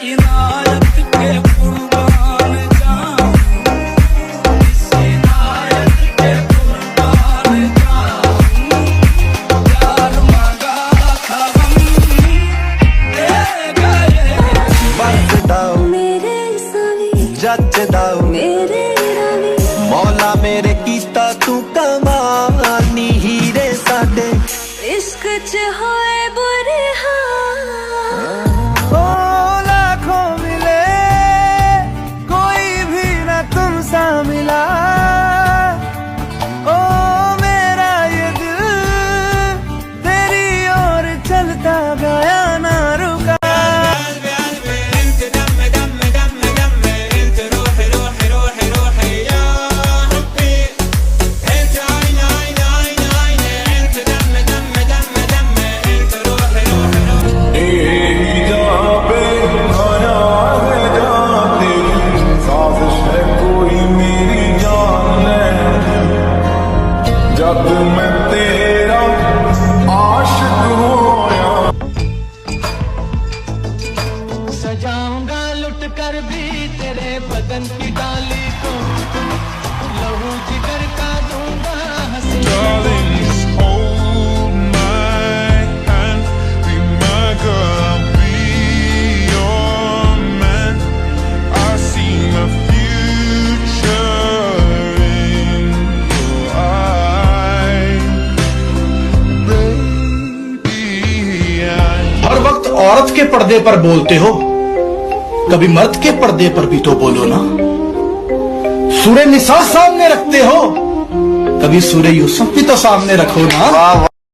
इनायत के कुर्बान जाऊं, इस इनायत के कुर्बान जाऊं, प्यार मांगा था हम दे गए। बरदाओ मेरे सावी जचदाओ मेरे रावी, मौला मेरे कीता तू कमानी हीरे साडे इश्क च होए बुरे हाल। ओ लाखों मिले कोई भी ना तुमसा मिला, ओ मेरा ये दिल तेरी ओर चलता गया ना रुका। जब मैं तेरा आशिक होया, सजाऊंगा लुट कर भी तेरे बदन की डाली को, लहू जिगर का दूंगा हंसी। darling, just hold my hand, be my girl, I'll be your man. I see my future in your eyes, baby. हर वक्त औरत के पर्दे पर बोलते हो, कभी मर्द के पर्दे पर भी तो बोलो ना। सूरे निसा सामने रखते हो, कभी सूरे यूसुफ भी तो सामने रखो ना।